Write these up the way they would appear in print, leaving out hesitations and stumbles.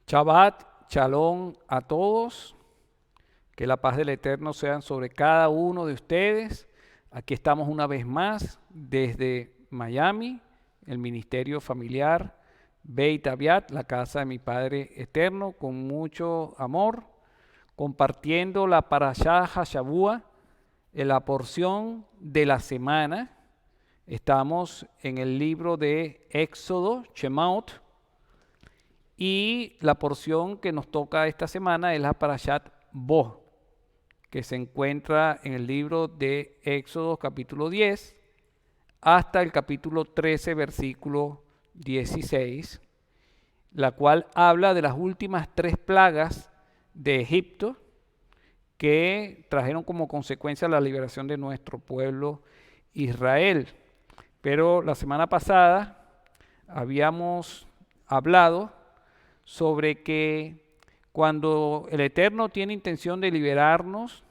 Shabbat, shalom a todos. Que la paz del Eterno sea sobre cada uno de ustedes. Aquí estamos una vez más desde Miami, el Ministerio Familiar Beit Aviat, la casa de mi Padre Eterno, con mucho amor, compartiendo la Parashá Hashabua, en la porción de la semana. Estamos en el libro de Éxodo, Shemaot, y la porción que nos toca esta semana es la Parashat Bo, que se encuentra en el libro de Éxodo capítulo 10 hasta el capítulo 13, versículo 16, la cual habla de las últimas 3 plagas de Egipto que trajeron como consecuencia la liberación de nuestro pueblo Israel. Pero la semana pasada habíamos hablado sobre que cuando el Eterno tiene intención de liberarnos,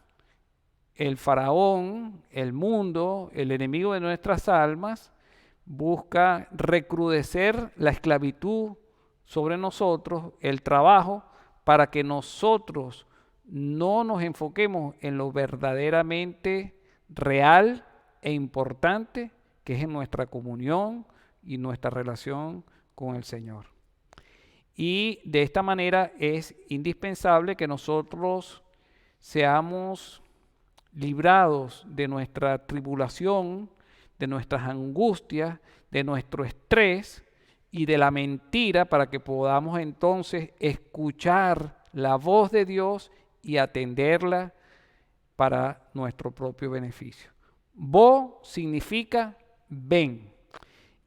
el faraón, el mundo, el enemigo de nuestras almas, busca recrudecer la esclavitud sobre nosotros, el trabajo, para que nosotros no nos enfoquemos en lo verdaderamente real e importante, que es en nuestra comunión y nuestra relación con el Señor. Y de esta manera es indispensable que nosotros seamos librados de nuestra tribulación, de nuestras angustias, de nuestro estrés y de la mentira, para que podamos entonces escuchar la voz de Dios y atenderla para nuestro propio beneficio. Bo significa ven.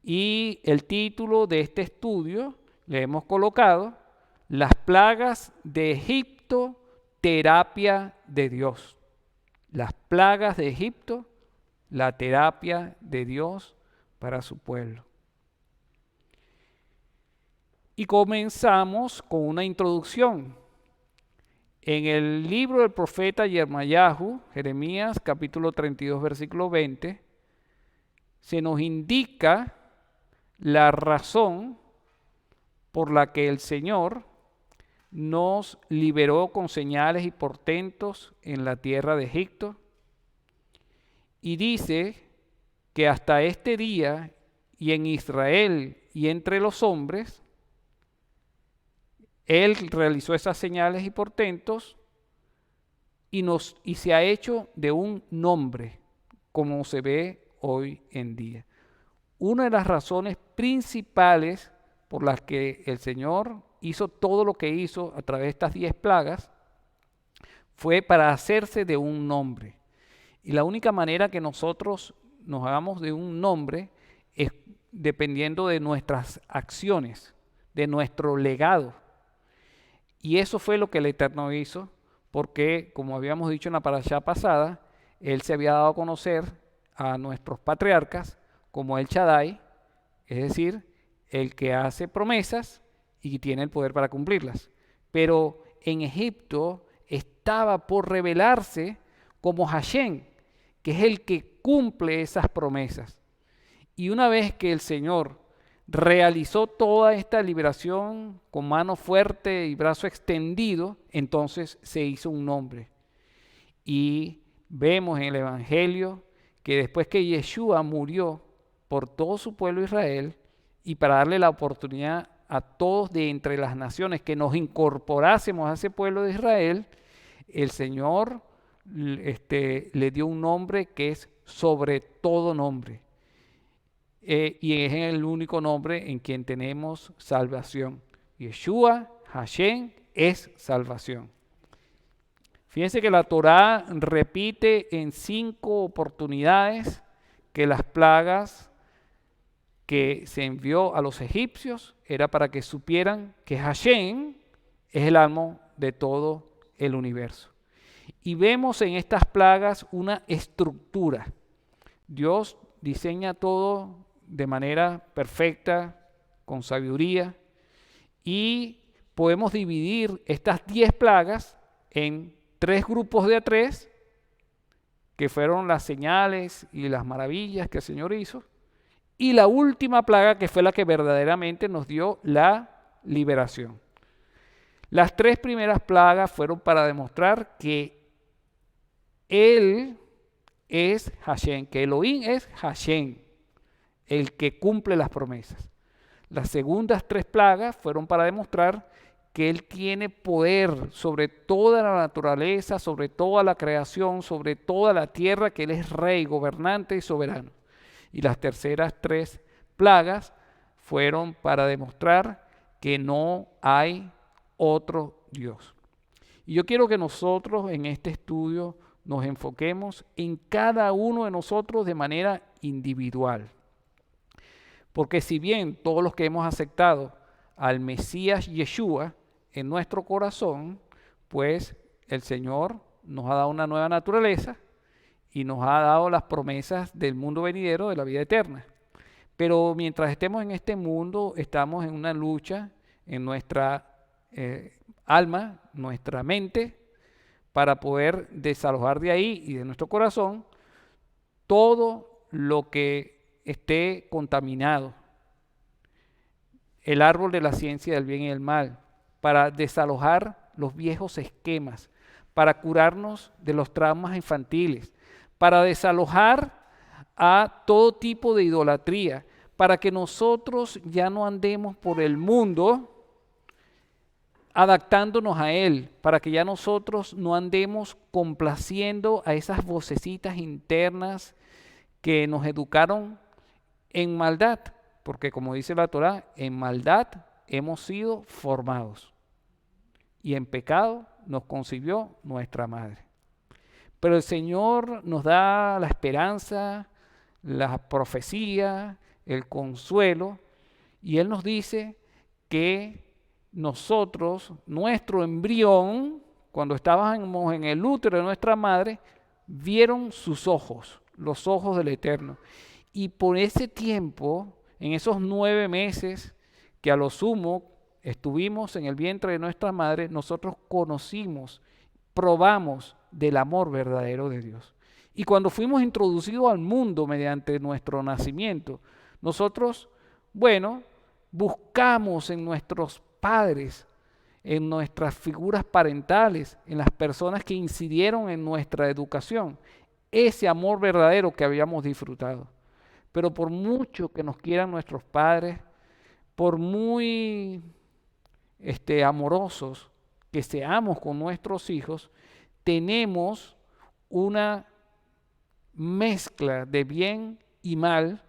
Y el título de este estudio le hemos colocado las plagas de Egipto, terapia de Dios. Las plagas de Egipto, la terapia de Dios para su pueblo. Y comenzamos con una introducción. En el libro del profeta Jeremías capítulo 32, versículo 20, se nos indica la razón por la que el Señor nos liberó con señales y portentos en la tierra de Egipto. Y dice que hasta este día, y en Israel y entre los hombres, Él realizó esas señales y portentos y se ha hecho de un nombre, como se ve hoy en día. Una de las razones principales por las que el Señor hizo todo lo que hizo a través de estas 10 plagas fue para hacerse de un nombre. Y la única manera que nosotros nos hagamos de un nombre es dependiendo de nuestras acciones, de nuestro legado. Y eso fue lo que el Eterno hizo, porque, como habíamos dicho en la parashá pasada, Él se había dado a conocer a nuestros patriarcas como el Shaddai, es decir, el que hace promesas y tiene el poder para cumplirlas. Pero en Egipto estaba por revelarse como Hashem, que es el que cumple esas promesas. Y una vez que el Señor realizó toda esta liberación con mano fuerte y brazo extendido, entonces se hizo un nombre. Y vemos en el Evangelio que después que Yeshua murió por todo su pueblo Israel, y para darle la oportunidad a todos de entre las naciones que nos incorporásemos a ese pueblo de Israel, el Señor le dio un nombre que es sobre todo nombre. Y es el único nombre en quien tenemos salvación. Yeshua, Hashem, es salvación. Fíjense que la Torá repite en 5 oportunidades que las plagas que se envió a los egipcios era para que supieran que Hashem es el amo de todo el universo. Y vemos en estas plagas una estructura. Dios diseña todo de manera perfecta, con sabiduría, y podemos dividir estas 10 plagas en 3 grupos de 3, que fueron las señales y las maravillas que el Señor hizo, y la última plaga, que fue la que verdaderamente nos dio la liberación. Las 3 primeras plagas fueron para demostrar que Él es Hashem, que Elohim es Hashem, el que cumple las promesas. Las segundas 3 plagas fueron para demostrar que Él tiene poder sobre toda la naturaleza, sobre toda la creación, sobre toda la tierra, que Él es rey, gobernante y soberano. Y las terceras 3 plagas fueron para demostrar que no hay otro Dios. Y yo quiero que nosotros en este estudio nos enfoquemos en cada uno de nosotros de manera individual. Porque si bien todos los que hemos aceptado al Mesías Yeshua en nuestro corazón, pues el Señor nos ha dado una nueva naturaleza y nos ha dado las promesas del mundo venidero de la vida eterna. Pero mientras estemos en este mundo, estamos en una lucha en nuestra alma, nuestra mente, para poder desalojar de ahí y de nuestro corazón todo lo que esté contaminado. El árbol de la ciencia del bien y del mal, para desalojar los viejos esquemas, para curarnos de los traumas infantiles, para desalojar a todo tipo de idolatría, para que nosotros ya no andemos por el mundo adaptándonos a Él, para que ya nosotros no andemos complaciendo a esas vocecitas internas que nos educaron en maldad, porque como dice la Torá, en maldad hemos sido formados y en pecado nos concibió nuestra madre. Pero el Señor nos da la esperanza, la profecía, el consuelo, y Él nos dice que nosotros, nuestro embrión, cuando estábamos en el útero de nuestra madre, vieron sus ojos, los ojos del Eterno. Y por ese tiempo, en esos 9 meses que a lo sumo estuvimos en el vientre de nuestra madre, nosotros conocimos, probamos del amor verdadero de Dios. Y cuando fuimos introducidos al mundo mediante nuestro nacimiento, nosotros, bueno, buscamos en nuestros padres, en nuestras figuras parentales, en las personas que incidieron en nuestra educación, ese amor verdadero que habíamos disfrutado. Pero por mucho que nos quieran nuestros padres, por muy amorosos que seamos con nuestros hijos, tenemos una mezcla de bien y mal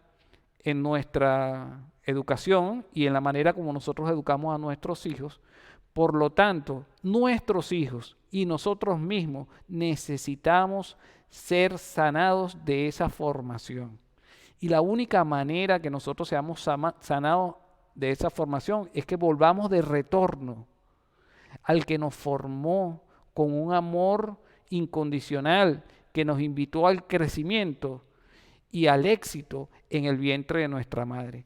en nuestra educación y en la manera como nosotros educamos a nuestros hijos. Por lo tanto, nuestros hijos y nosotros mismos necesitamos ser sanados de esa formación. Y la única manera que nosotros seamos sanados de esa formación es que volvamos de retorno al que nos formó con un amor incondicional, que nos invitó al crecimiento y al éxito en el vientre de nuestra madre,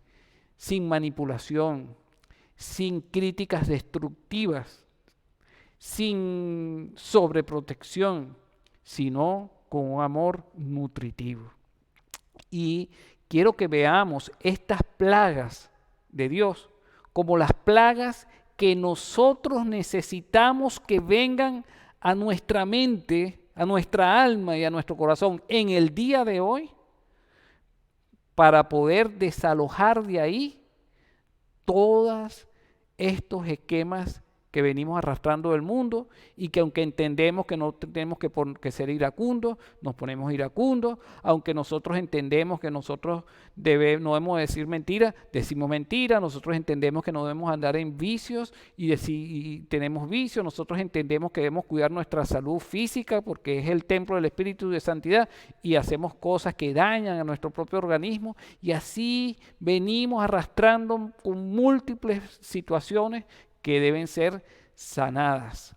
sin manipulación, sin críticas destructivas, sin sobreprotección, sino con un amor nutritivo. Y quiero que veamos estas plagas de Dios como las plagas que nosotros necesitamos que vengan a nuestra mente, a nuestra alma y a nuestro corazón en el día de hoy, para poder desalojar de ahí todos estos esquemas que venimos arrastrando del mundo y que aunque entendemos que no tenemos que ser iracundos, nos ponemos iracundos, aunque nosotros entendemos que nosotros no debemos decir mentiras, decimos mentiras, nosotros entendemos que no debemos andar en vicios y tenemos vicios, nosotros entendemos que debemos cuidar nuestra salud física porque es el templo del Espíritu de Santidad y hacemos cosas que dañan a nuestro propio organismo y así venimos arrastrando con múltiples situaciones que deben ser sanadas.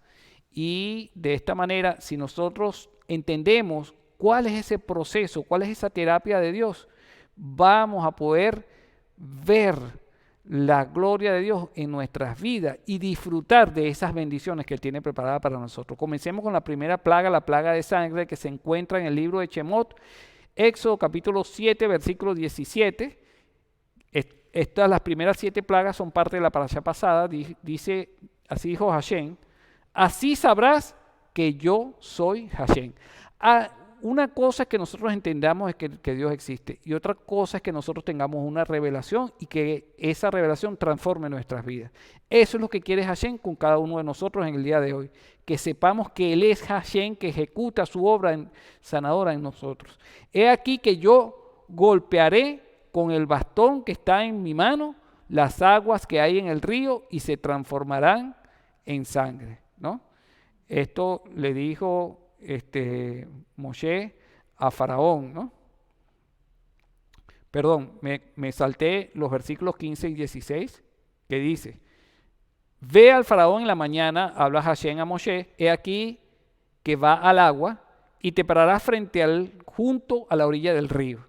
Y de esta manera, si nosotros entendemos cuál es ese proceso, cuál es esa terapia de Dios, vamos a poder ver la gloria de Dios en nuestras vidas y disfrutar de esas bendiciones que Él tiene preparadas para nosotros. Comencemos con la primera plaga, la plaga de sangre que se encuentra en el libro de Shemot, Éxodo capítulo 7, versículo 17. Las primeras 7 plagas son parte de la parasha pasada. Dice así dijo Hashem, así sabrás que yo soy Hashem. Una cosa es que nosotros entendamos es que Dios existe y otra cosa es que nosotros tengamos una revelación y que esa revelación transforme nuestras vidas. Eso es lo que quiere Hashem con cada uno de nosotros en el día de hoy, que sepamos que Él es Hashem, que ejecuta su obra sanadora en nosotros. He aquí que yo golpearé con el bastón que está en mi mano las aguas que hay en el río y se transformarán en sangre, ¿no? Esto le dijo Moshe a Faraón, ¿no? Perdón, me salté los versículos 15 y 16 que dice, ve al Faraón en la mañana, habla Hashem a Moshe, he aquí que va al agua y te pararás junto a la orilla del río.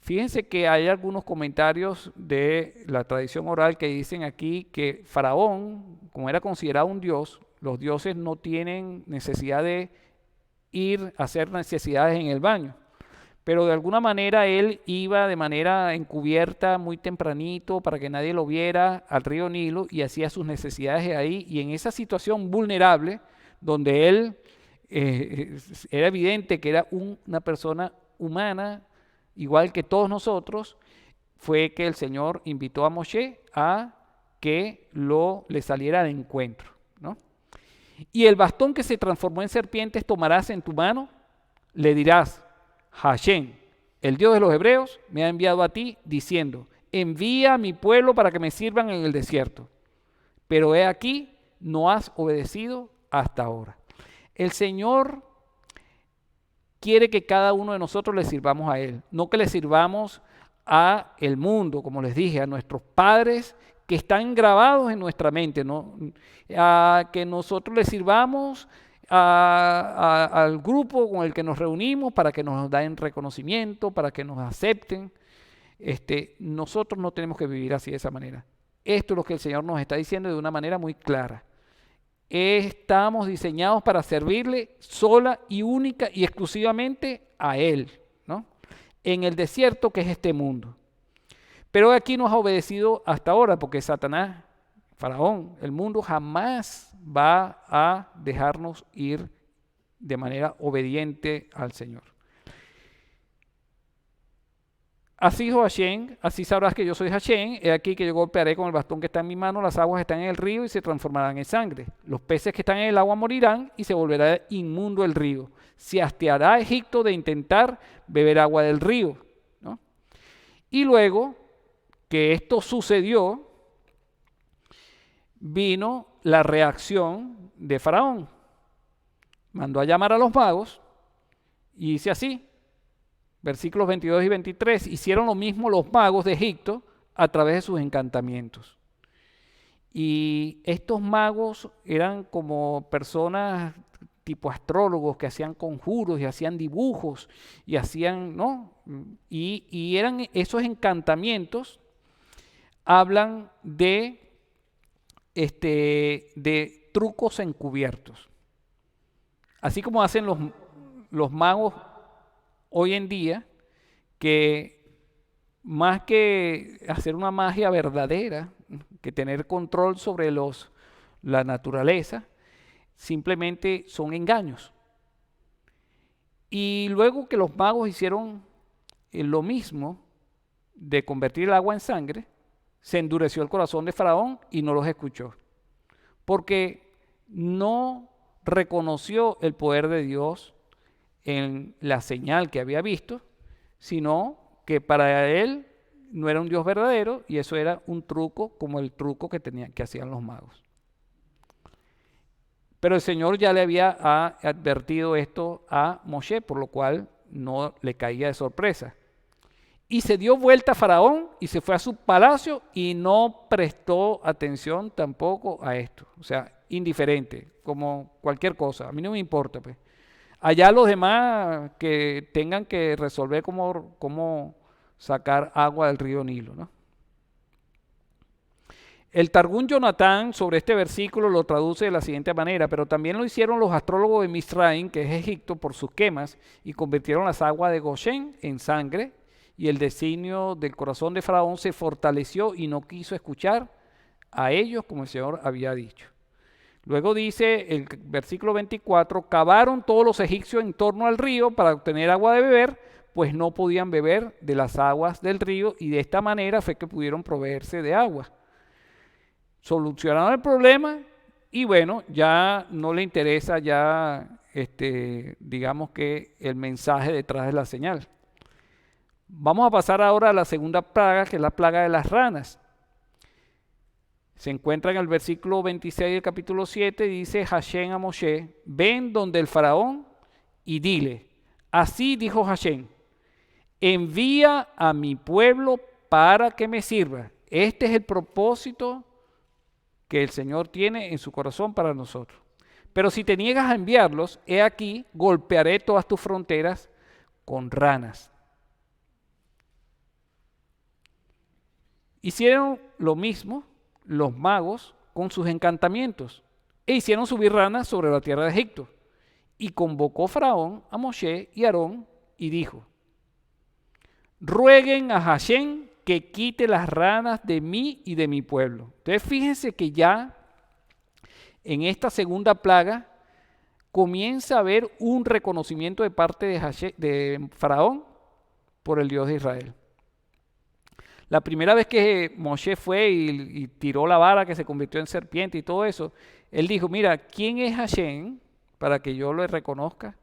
Fíjense que hay algunos comentarios de la tradición oral que dicen aquí que Faraón, como era considerado un dios, los dioses no tienen necesidad de ir a hacer necesidades en el baño. Pero de alguna manera él iba de manera encubierta muy tempranito para que nadie lo viera al río Nilo y hacía sus necesidades ahí. Y en esa situación vulnerable, donde él era evidente que era una persona humana, igual que todos nosotros, fue que el Señor invitó a Moshe a que le saliera al encuentro, ¿no? Y el bastón que se transformó en serpientes tomarás en tu mano, le dirás, Hashem, el Dios de los hebreos, me ha enviado a ti diciendo, envía a mi pueblo para que me sirvan en el desierto. Pero he aquí, no has obedecido hasta ahora. El Señor quiere que cada uno de nosotros le sirvamos a Él, no que le sirvamos a el mundo, como les dije, a nuestros padres que están grabados en nuestra mente, ¿no? A que nosotros le sirvamos al grupo con el que nos reunimos para que nos den reconocimiento, para que nos acepten. Nosotros no tenemos que vivir así de esa manera. Esto es lo que el Señor nos está diciendo de una manera muy clara. Estamos diseñados para servirle sola y única y exclusivamente a Él, ¿no? En el desierto que es este mundo. Pero aquí no has obedecido hasta ahora porque Satanás, Faraón, el mundo jamás va a dejarnos ir de manera obediente al Señor. Así dijo Hashem, así sabrás que yo soy Hashem, he aquí que yo golpearé con el bastón que está en mi mano, las aguas están en el río y se transformarán en sangre. Los peces que están en el agua morirán y se volverá inmundo el río. Se hastiará Egipto de intentar beber agua del río, ¿no? Y luego que esto sucedió, vino la reacción de Faraón. Mandó a llamar a los magos y dice así, versículos 22 y 23, hicieron lo mismo los magos de Egipto a través de sus encantamientos. Y estos magos eran como personas tipo astrólogos que hacían conjuros y hacían dibujos y hacían, ¿no? Y eran esos encantamientos, hablan de trucos encubiertos. Así como hacen los magos hoy en día, que más que hacer una magia verdadera, que tener control sobre la naturaleza, simplemente son engaños. Y luego que los magos hicieron lo mismo de convertir el agua en sangre, se endureció el corazón de Faraón y no los escuchó, porque no reconoció el poder de Dios en la señal que había visto, sino que para él no era un Dios verdadero y eso era un truco como el truco que hacían los magos. Pero el Señor ya le había advertido esto a Moshe, por lo cual no le caía de sorpresa. Y se dio vuelta a Faraón y se fue a su palacio y no prestó atención tampoco a esto. O sea, indiferente, como cualquier cosa. A mí no me importa, pues. Allá los demás que tengan que resolver cómo sacar agua del río Nilo, ¿no? El Targum Jonatán sobre este versículo lo traduce de la siguiente manera, pero también lo hicieron los astrólogos de Misraim, que es Egipto, por sus quemas, y convirtieron las aguas de Goshen en sangre, y el designio del corazón de Faraón se fortaleció y no quiso escuchar a ellos como el Señor había dicho. Luego dice el versículo 24, cavaron todos los egipcios en torno al río para obtener agua de beber, pues no podían beber de las aguas del río y de esta manera fue que pudieron proveerse de agua. Solucionaron el problema y bueno, ya no le interesa ya, digamos que el mensaje detrás de la señal. Vamos a pasar ahora a la segunda plaga, que es la plaga de las ranas. Se encuentra en el versículo 26 del capítulo 7, dice Hashem a Moshe, ven donde el faraón y dile, así dijo Hashem, envía a mi pueblo para que me sirva. Este es el propósito que el Señor tiene en su corazón para nosotros. Pero si te niegas a enviarlos, he aquí, golpearé todas tus fronteras con ranas. Hicieron lo mismo los magos con sus encantamientos e hicieron subir ranas sobre la tierra de Egipto. Y convocó Faraón a Moshe y Aarón y dijo, rueguen a Hashem que quite las ranas de mí y de mi pueblo. Entonces fíjense que ya en esta segunda plaga comienza a haber un reconocimiento de parte de Faraón por el Dios de Israel. La primera vez que Moshe fue y tiró la vara que se convirtió en serpiente y todo eso, él dijo, mira, ¿quién es Hashem para que yo lo reconozca?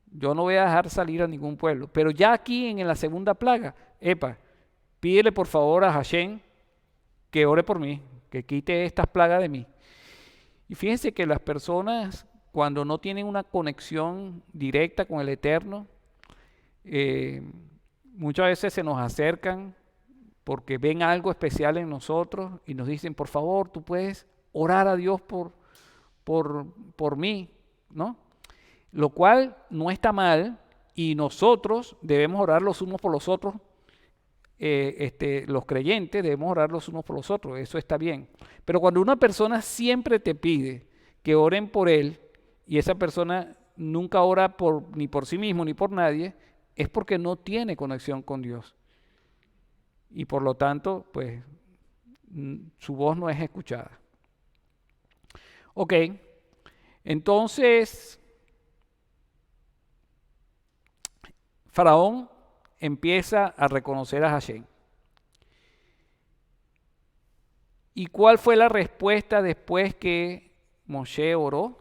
Yo no voy a dejar salir a ningún pueblo. Pero ya aquí en la segunda plaga, pídele por favor a Hashem que ore por mí, que quite estas plagas de mí. Y fíjense que las personas cuando no tienen una conexión directa con el Eterno, muchas veces se nos acercan porque ven algo especial en nosotros y nos dicen, por favor, tú puedes orar a Dios por mí, ¿no? Lo cual no está mal y nosotros debemos orar los unos por los otros, los creyentes debemos orar los unos por los otros, eso está bien. Pero cuando una persona siempre te pide que oren por él y esa persona nunca ora ni por sí mismo ni por nadie, es porque no tiene conexión con Dios. Y por lo tanto, pues, su voz no es escuchada. Ok, entonces, Faraón empieza a reconocer a Hashem. ¿Y cuál fue la respuesta después que Moshe oró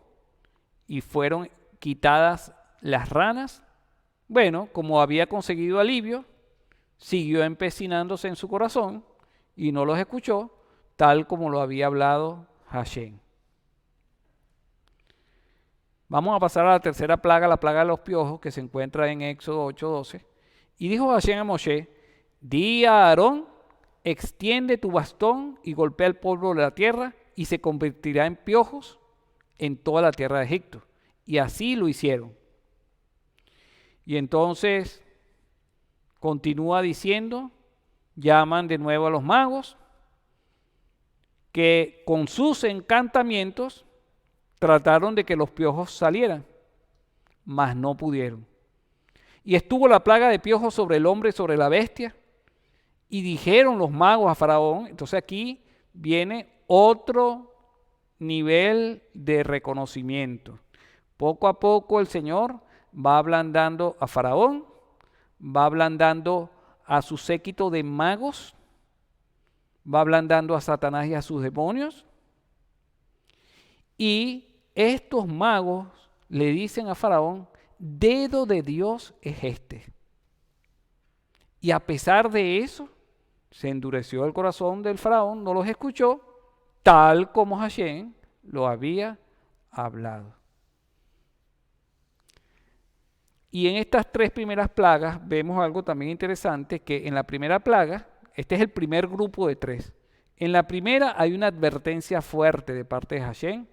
y fueron quitadas las ranas? Bueno, como había conseguido alivio, siguió empecinándose en su corazón y no los escuchó, tal como lo había hablado Hashem. Vamos a pasar a la tercera plaga, la plaga de los piojos, que se encuentra en Éxodo 8:12. Y dijo Hashem a Moshe, di a Aarón, extiende tu bastón y golpea el polvo de la tierra y se convertirá en piojos en toda la tierra de Egipto. Y así lo hicieron. Y entonces continúa diciendo, llaman de nuevo a los magos, que con sus encantamientos trataron de que los piojos salieran, mas no pudieron. Y estuvo la plaga de piojos sobre el hombre y sobre la bestia, y dijeron los magos a Faraón, entonces aquí viene otro nivel de reconocimiento. Poco a poco el Señor va ablandando a Faraón, va ablandando a su séquito de magos, va ablandando a Satanás y a sus demonios. Y estos magos le dicen a Faraón, dedo de Dios es este. Y a pesar de eso, se endureció el corazón del Faraón, no los escuchó, tal como Hashem lo había hablado. Y en estas tres primeras plagas vemos algo también interesante, que en la primera plaga, este es el primer grupo de tres. En la primera hay una advertencia fuerte de parte de Hashem.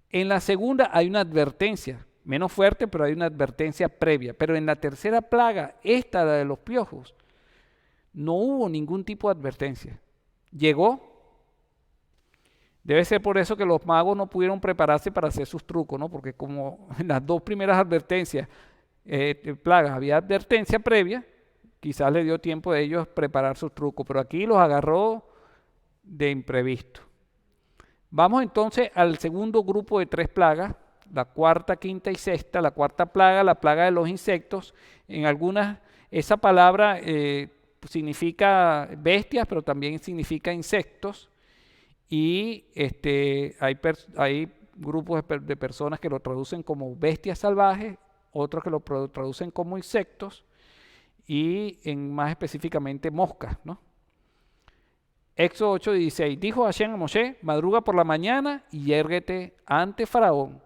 En la segunda hay una advertencia, menos fuerte, pero hay una advertencia previa. Pero en la tercera plaga, esta, la de los piojos, no hubo ningún tipo de advertencia. Llegó. Debe ser por eso que los magos no pudieron prepararse para hacer sus trucos, ¿no? Porque como en las dos primeras advertencias, plagas, había advertencia previa, quizás les dio tiempo de ellos preparar sus trucos, pero aquí los agarró de imprevisto. Vamos entonces al segundo grupo de 3 plagas, la cuarta, quinta y sexta. La cuarta plaga, la plaga de los insectos. En algunas, esa palabra significa bestias, pero también significa insectos. Y hay grupos de personas que lo traducen como bestias salvajes, otros que lo traducen como insectos y más específicamente moscas, ¿no? Éxodo 8:16, dijo Hashem a Moshe, madruga por la mañana y yérguete ante Faraón.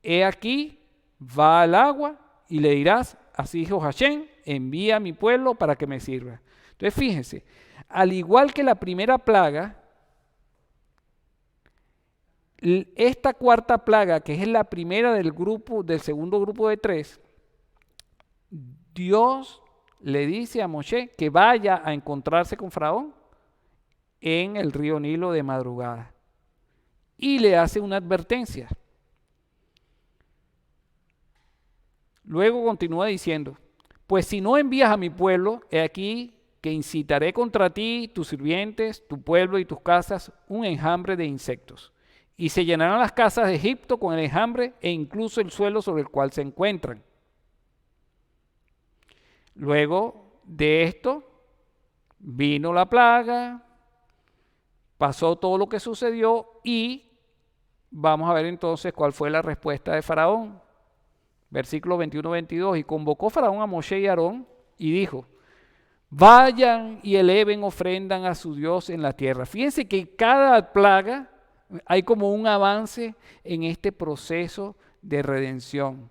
He aquí, va al agua y le dirás, así dijo Hashem, envía a mi pueblo para que me sirva. Entonces fíjense, al igual que la primera plaga, esta cuarta plaga, que es la primera del segundo grupo de 3, Dios le dice a Moshe que vaya a encontrarse con Faraón en el río Nilo de madrugada y le hace una advertencia. Luego continúa diciendo, pues si no envías a mi pueblo, he aquí que incitaré contra ti, tus sirvientes, tu pueblo y tus casas un enjambre de insectos. Y se llenarán las casas de Egipto con el enjambre e incluso el suelo sobre el cual se encuentran. Luego de esto vino la plaga, pasó todo lo que sucedió y vamos a ver entonces cuál fue la respuesta de Faraón. Versículo 21-22, y convocó Faraón a Moshe y Aarón y dijo, vayan y eleven ofrendas a su Dios en la tierra. Fíjense que cada plaga hay como un avance en este proceso de redención.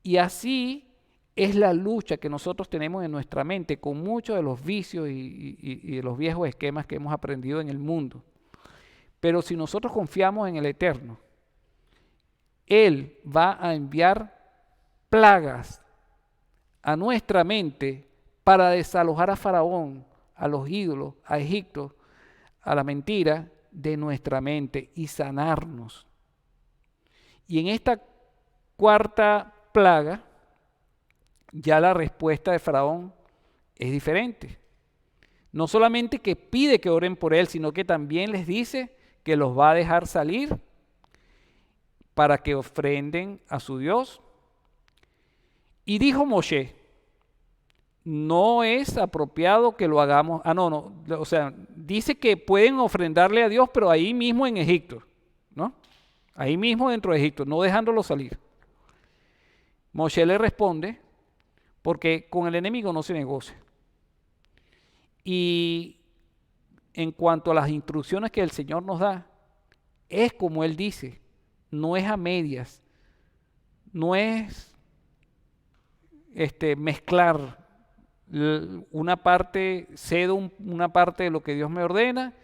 Y así es la lucha que nosotros tenemos en nuestra mente con muchos de los vicios y de los viejos esquemas que hemos aprendido en el mundo. Pero si nosotros confiamos en el Eterno, Él va a enviar plagas a nuestra mente para desalojar a Faraón, a los ídolos, a Egipto, a la mentira de nuestra mente y sanarnos. Y en esta cuarta plaga, ya la respuesta de Faraón es diferente. No solamente que pide que oren por él, sino que también les dice que los va a dejar salir para que ofrenden a su Dios. Y dijo Moshe, no es apropiado que lo hagamos. O sea, dice que pueden ofrendarle a Dios, pero ahí mismo en Egipto, ¿no? Ahí mismo dentro de Egipto, no dejándolo salir. Moshe le responde, porque con el enemigo no se negocia. Y en cuanto a las instrucciones que el Señor nos da, es como Él dice, no es a medias, no es mezclar una parte, cedo una parte de lo que Dios me ordena,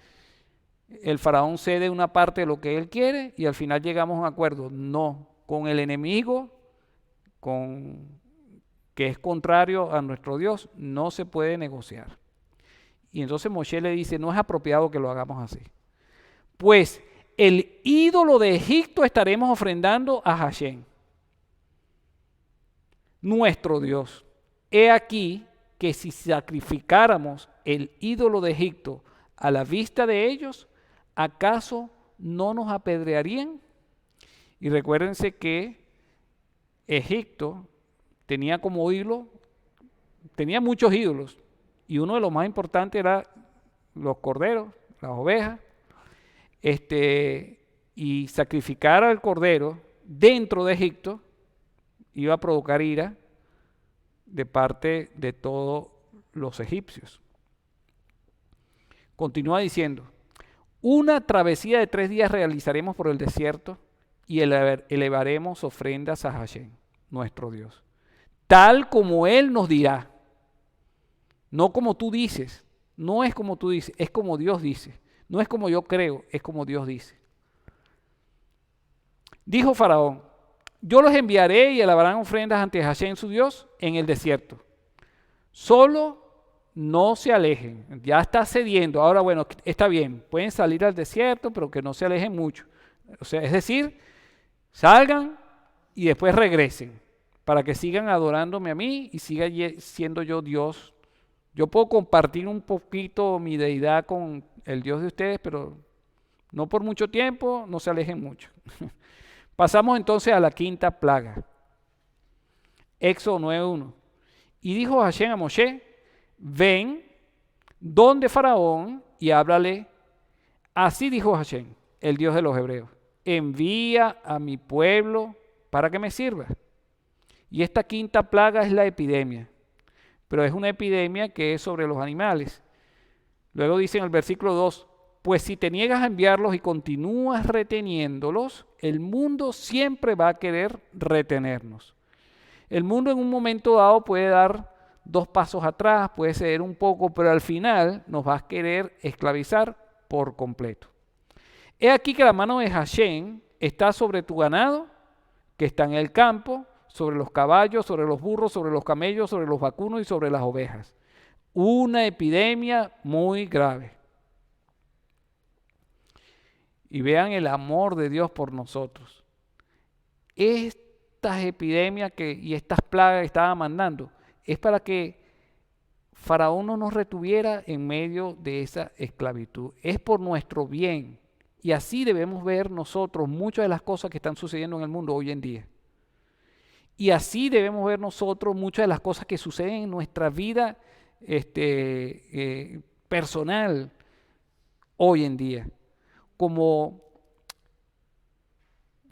el faraón cede una parte de lo que él quiere y al final llegamos a un acuerdo. No, con el enemigo, que es contrario a nuestro Dios, no se puede negociar. Y entonces Moshe le dice, no es apropiado que lo hagamos así. Pues el ídolo de Egipto estaremos ofrendando a Hashem, nuestro Dios. He aquí que si sacrificáramos el ídolo de Egipto a la vista de ellos, ¿acaso no nos apedrearían? Y recuérdense que Egipto tenía como ídolo, tenía muchos ídolos, y uno de los más importantes era los corderos, las ovejas, y sacrificar al cordero dentro de Egipto iba a provocar ira de parte de todos los egipcios. Continúa diciendo, una travesía de 3 días realizaremos por el desierto y elevaremos ofrendas a Hashem, nuestro Dios, tal como Él nos dirá, no como tú dices, no es como tú dices, es como Dios dice, no es como yo creo, es como Dios dice. Dijo Faraón, yo los enviaré y elevarán ofrendas ante Hashem su Dios en el desierto. Solo no se alejen, ya está cediendo. Ahora bueno, está bien, pueden salir al desierto, pero que no se alejen mucho. O sea, es decir, salgan y después regresen para que sigan adorándome a mí y siga siendo yo Dios Yo puedo compartir un poquito mi deidad con el Dios de ustedes, pero no por mucho tiempo, no se alejen mucho. Pasamos entonces a la quinta plaga. Éxodo 9:1. Y dijo Hashem a Moshe, ven donde Faraón y háblale. Así dijo Hashem, el Dios de los hebreos, envía a mi pueblo para que me sirva. Y esta quinta plaga es la epidemia, pero es una epidemia que es sobre los animales. Luego dice en el versículo 2, pues si te niegas a enviarlos y continúas reteniéndolos, el mundo siempre va a querer retenernos. El mundo en un momento dado puede dar 2 pasos atrás, puede ceder un poco, pero al final nos va a querer esclavizar por completo. He aquí que la mano de Hashem está sobre tu ganado, que está en el campo, sobre los caballos, sobre los burros, sobre los camellos, sobre los vacunos y sobre las ovejas. Una epidemia muy grave. Y vean el amor de Dios por nosotros. Estas epidemias y estas plagas que estaba mandando es para que Faraón no nos retuviera en medio de esa esclavitud. Es por nuestro bien. Y así debemos ver nosotros muchas de las cosas que están sucediendo en el mundo hoy en día. Y así debemos ver nosotros muchas de las cosas que suceden en nuestra vida personal hoy en día, como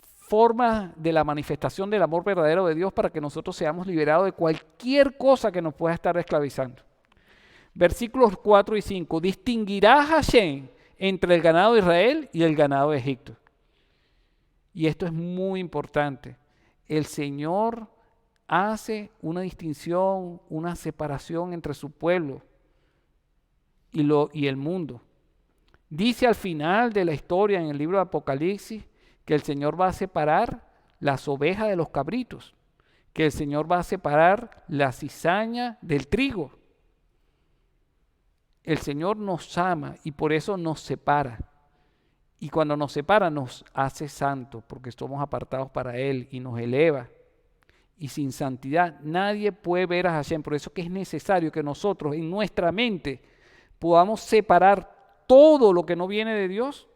forma de la manifestación del amor verdadero de Dios para que nosotros seamos liberados de cualquier cosa que nos pueda estar esclavizando. Versículos 4 y 5. Distinguirá Hashem entre el ganado de Israel y el ganado de Egipto. Y esto es muy importante. El Señor hace una distinción, una separación entre su pueblo y el mundo. Dice al final de la historia en el libro de Apocalipsis que el Señor va a separar las ovejas de los cabritos, que el Señor va a separar la cizaña del trigo. El Señor nos ama y por eso nos separa. Y cuando nos separa nos hace santos porque somos apartados para Él y nos eleva. Y sin santidad nadie puede ver a Hashem. Por eso que es necesario que nosotros en nuestra mente podamos separar todo lo que no viene de Dios,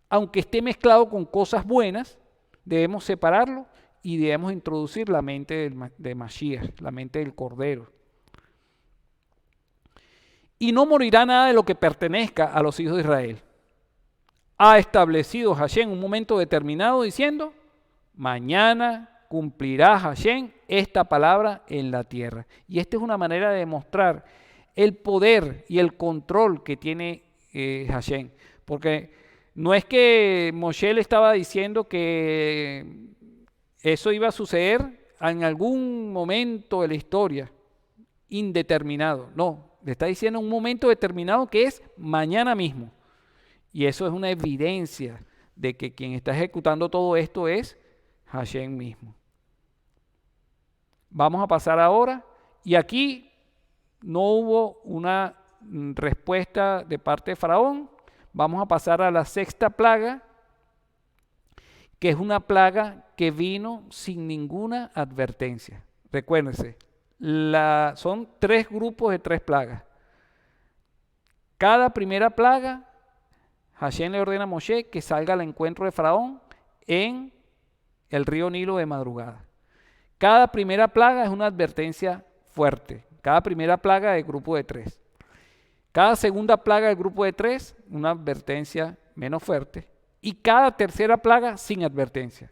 aunque esté mezclado con cosas buenas, debemos separarlo y debemos introducir la mente de Mashiach, la mente del Cordero. Y no morirá nada de lo que pertenezca a los hijos de Israel. Ha establecido Hashem un momento determinado diciendo, mañana cumplirá Hashem esta palabra en la tierra. Y esta es una manera de demostrar el poder y el control que tiene Hashem. Porque no es que Moshe le estaba diciendo que eso iba a suceder en algún momento de la historia indeterminado. No, le está diciendo un momento determinado que es mañana mismo. Y eso es una evidencia de que quien está ejecutando todo esto es Hashem mismo. Vamos a pasar ahora, y aquí no hubo una respuesta de parte de Faraón. Vamos a pasar a la sexta plaga, que es una plaga que vino sin ninguna advertencia. Recuérdense, son 3 grupos de 3 plagas. Cada primera plaga, Hashem le ordena a Moshe que salga al encuentro de Faraón en el río Nilo de madrugada. Cada primera plaga es una advertencia fuerte. Cada primera plaga del grupo de 3. Cada segunda plaga del grupo de 3, una advertencia menos fuerte. Y cada tercera plaga sin advertencia.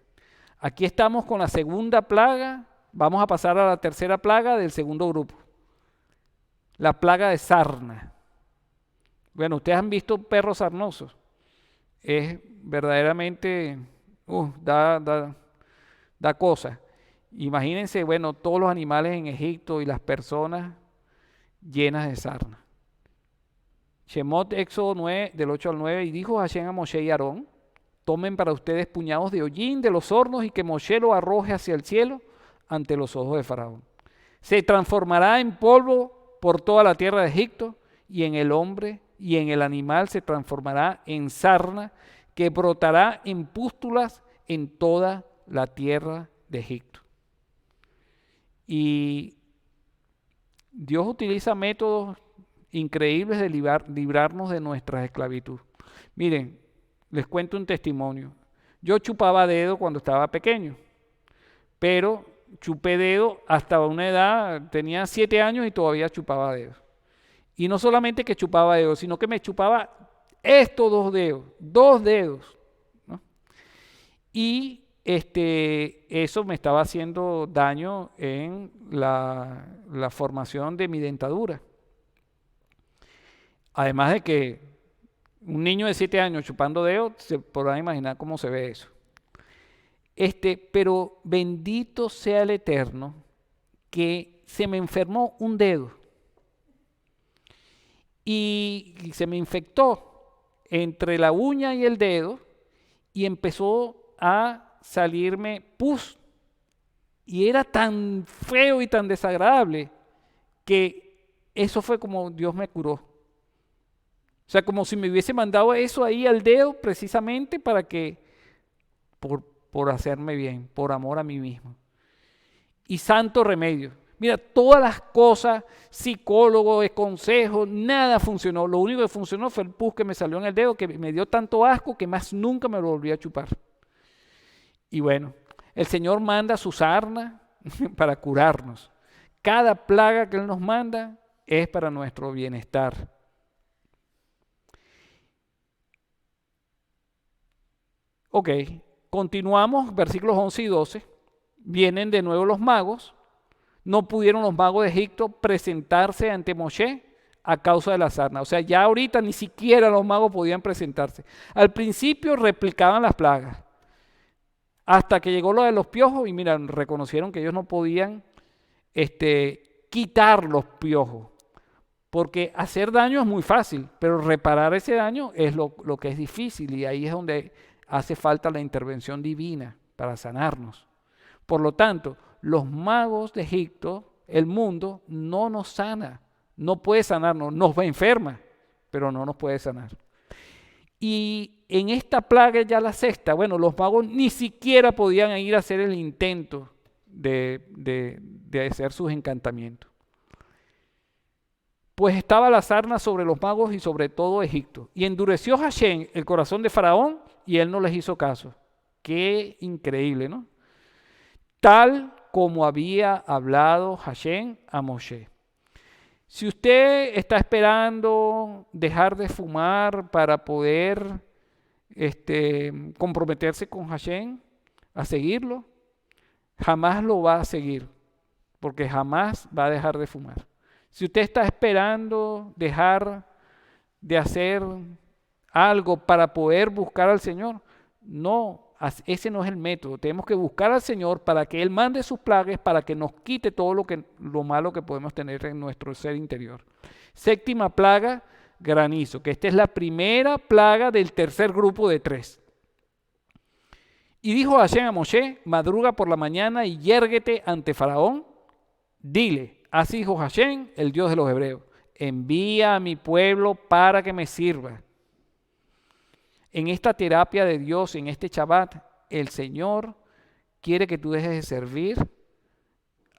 Aquí estamos con la segunda plaga. Vamos a pasar a la tercera plaga del segundo grupo. La plaga de sarna. Bueno, ustedes han visto perros sarnosos. Es verdaderamente, da cosa. Imagínense, bueno, todos los animales en Egipto y las personas llenas de sarna. Shemot, Éxodo 9, del 8 al 9, y dijo Hashem a Moshe y Aarón, tomen para ustedes puñados de hollín de los hornos y que Moshe lo arroje hacia el cielo ante los ojos de Faraón. Se transformará en polvo por toda la tierra de Egipto y en el hombre y en el animal se transformará en sarna que brotará en pústulas en toda la tierra de Egipto. Y Dios utiliza métodos increíbles de librarnos de nuestra esclavitud. Miren, les cuento un testimonio. Yo chupaba dedo cuando estaba pequeño, pero chupé dedo hasta una edad, tenía 7 años y todavía chupaba dedos. Y no solamente que chupaba dedos, sino que me chupaba estos dos dedos, ¿no? Y eso me estaba haciendo daño en la formación de mi dentadura. Además de que un niño de 7 años chupando dedos, se podrán imaginar cómo se ve eso. Pero bendito sea el Eterno que se me enfermó un dedo y se me infectó entre la uña y el dedo y empezó a salirme pus. Y era tan feo y tan desagradable que eso fue como Dios me curó. O sea, como si me hubiese mandado eso ahí al dedo precisamente para que, por hacerme bien, por amor a mí mismo. Y santo remedio. Mira, todas las cosas, psicólogos, consejos, nada funcionó. Lo único que funcionó fue el pus que me salió en el dedo, que me dio tanto asco que más nunca me lo volví a chupar. Y bueno, el Señor manda su sarna para curarnos. Cada plaga que Él nos manda es para nuestro bienestar. Ok, continuamos, versículos 11 y 12. Vienen de nuevo los magos. No pudieron los magos de Egipto presentarse ante Moshe a causa de la sarna. O sea, ya ahorita ni siquiera los magos podían presentarse. Al principio replicaban las plagas, hasta que llegó lo de los piojos y mira, reconocieron que ellos no podían quitar los piojos, porque hacer daño es muy fácil, pero reparar ese daño es lo que es difícil y ahí es donde hace falta la intervención divina para sanarnos. Por lo tanto, los magos de Egipto, el mundo, no nos sana, no puede sanarnos, nos va enferma, pero no nos puede sanar. Y en esta plaga ya la sexta, bueno, los magos ni siquiera podían ir a hacer el intento de hacer sus encantamientos. Pues estaba la sarna sobre los magos y sobre todo Egipto. Y endureció Hashem el corazón de Faraón y él no les hizo caso. Qué increíble, ¿no? Tal como había hablado Hashem a Moshe. Si usted está esperando dejar de fumar para poder comprometerse con Hashem, a seguirlo, jamás lo va a seguir, porque jamás va a dejar de fumar. Si usted está esperando dejar de hacer algo para poder buscar al Señor, no, ese no es el método. Tenemos que buscar al Señor para que Él mande sus plagas, para que nos quite todo lo malo que podemos tener en nuestro ser interior. Séptima plaga, granizo, que esta es la primera plaga del tercer grupo de 3. Y dijo Hashem a Moshe, madruga por la mañana y yérguete ante Faraón, dile, así dijo Hashem, el Dios de los hebreos, envía a mi pueblo para que me sirva. En esta terapia de Dios, en este Shabbat, el Señor quiere que tú dejes de servir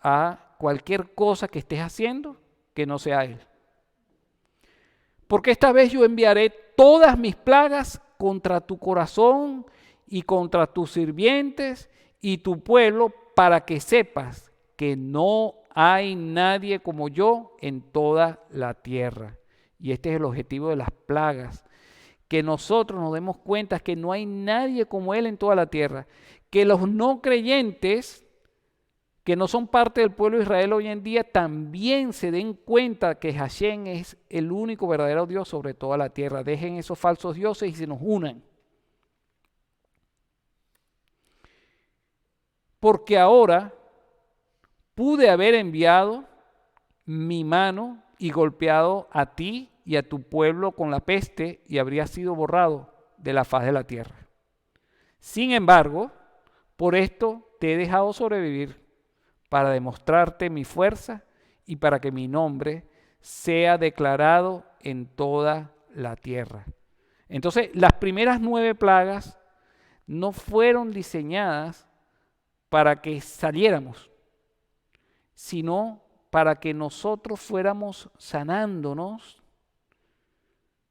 a cualquier cosa que estés haciendo que no sea Él. Porque esta vez yo enviaré todas mis plagas contra tu corazón y contra tus sirvientes y tu pueblo para que sepas que no hay nadie como yo en toda la tierra. Y este es el objetivo de las plagas. Que nosotros nos demos cuenta que no hay nadie como Él en toda la tierra, que los no creyentes, que no son parte del pueblo de Israel hoy en día, también se den cuenta que Hashem es el único verdadero Dios sobre toda la tierra. Dejen esos falsos dioses y se nos unan. Porque ahora pude haber enviado mi mano y golpeado a ti y a tu pueblo con la peste y habría sido borrado de la faz de la tierra. Sin embargo, por esto te he dejado sobrevivir para demostrarte mi fuerza y para que mi nombre sea declarado en toda la tierra. Entonces, las primeras 9 plagas no fueron diseñadas para que saliéramos, sino para que nosotros fuéramos sanándonos